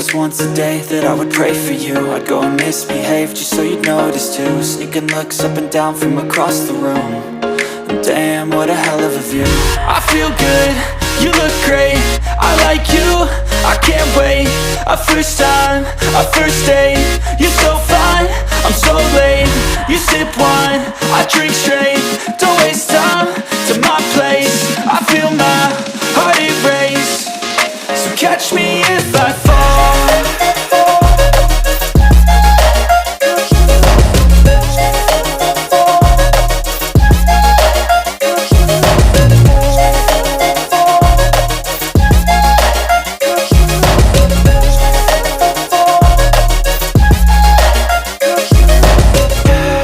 was once a day that I would pray for you. I'd go and misbehave just so you'd notice too. Sneaking looks up and down from across the room. And damn, what a hell of a view. I feel good, you look great, I like you, I can't wait. A first time, a first date, you're so fine, I'm so late. You sip wine, I drink straight. Don't waste time to my place. I feel my heart erase. So catch me if I fall.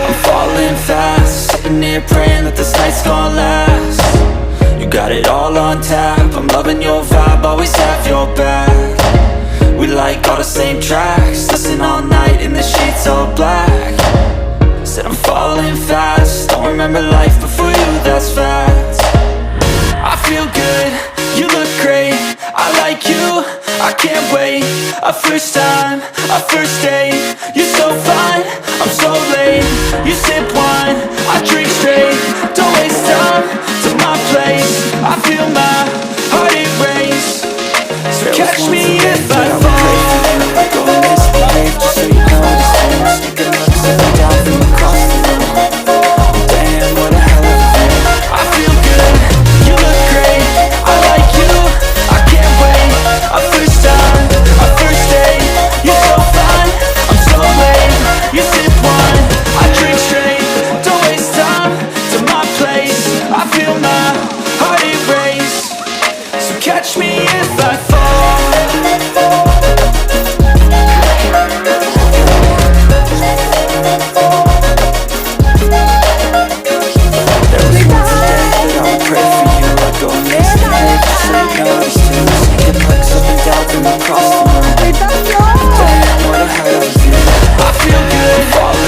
I'm falling fast, sitting here praying that this night's gonna last. You got it all on tap, I'm loving your vibe, always have your back. We like all the same tracks, listen all night in the sheets all black. Said I'm falling fast, don't remember life before you, that's facts. I feel good, you look great, I like you, I can't wait. A first time, a first date, you're so fine, I'm so late. You sip wine, I drink straight. Don't waste time to my place. I feel my heart erase. So catch me if I fall. I go and misbehave just so you notice too. Sneaking looks up and down from across the room. Damn, what a hell of a view. I feel good, you look great, I like you, I can't wait. A first time, a first date, you're so fine, I'm so late. You sip wine, I drink straight. Don't waste time to my place. I feel my heart erase. So catch me if I fall. There was once a day that I would pray for you. I'd go and misbehave just so you notice too. Sneaking looks up and down from across the room. Damn, what a hell of a view. I feel good,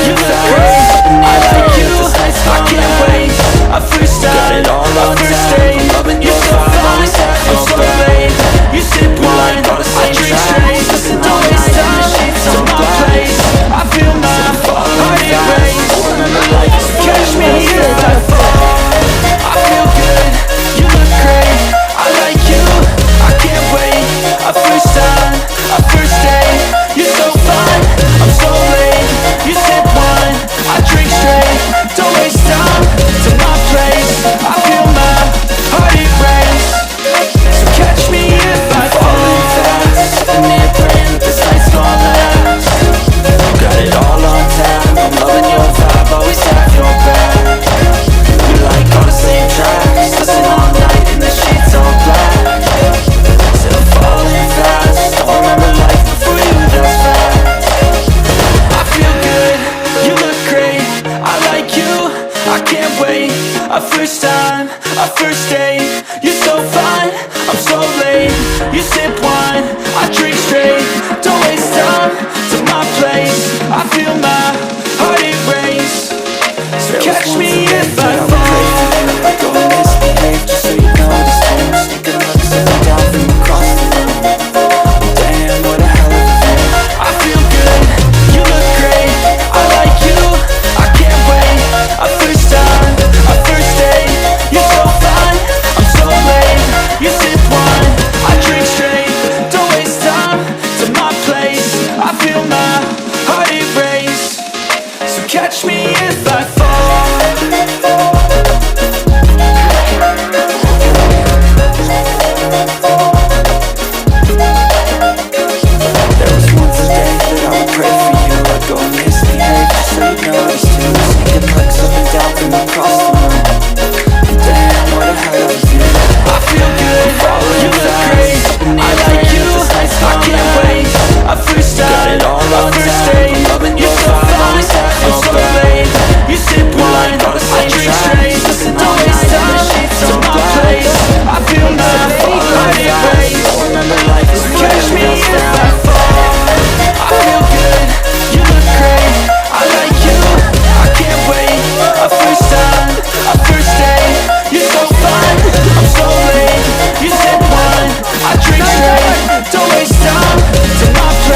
you look great, I like you, I can't wait. A first time, a first date, you're so fine, I'm so late. You sip wine, I drink straight. Don't waste time to my place. I feel my heart erase. So catch me if I fall. I feel good, you look great, I like you, I can't wait. A first time, a first date, you're so fine, I'm so late. You sip wine, I drink straight. Don't waste time to my place. I feel my heart erase. So catch me if I fall. Falling fast, sitting here praying that this night's gonna last. You got it all on tap, I'm loving your vibe, always have your back. We like all the same tracks, listen all night in the sheets all black. Said I'm falling fast, don't remember life before you, that's facts. I feel good, you look great, I like you, I can't wait. A first time, a first date, you're so fine, I'm so late. You sip wine, I drink straight. Don't waste time to my place. I feel my heart erase. So catch me if I fall. I go and misbehave just so you notice too. Sneaking looks up and down from across the room. Damn, what a hell of a view. I feel good, you look great, I like you, I can't wait. A first time, a first date, you're so fine, I'm so late. You sip wine, I drink straight. Don't waste time to my place. I feel my heart erase. So catch me if I fall. There was once a day that I would pray for you. I'd go and misbehave just so you notice too. Sneaking looks up and down from across the room. Damn, what a hell of a view. I feel good, you look great, I like you, I can't wait. A first time, a first date, you're so fine, I'm so late. You sip wine, I drink straight. Don't waste time to my place. I feel my heart erase. So catch me if I fall. I feel good, you look great, I like you, I can't wait. A first time, a first date, you're so fine, I'm so late. You sip wine, I drink straight. Don't waste time to my place.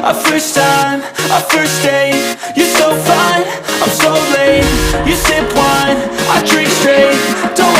Our first time, our first date. You're so fine, I'm so late. You sip wine, I drink straight. Don't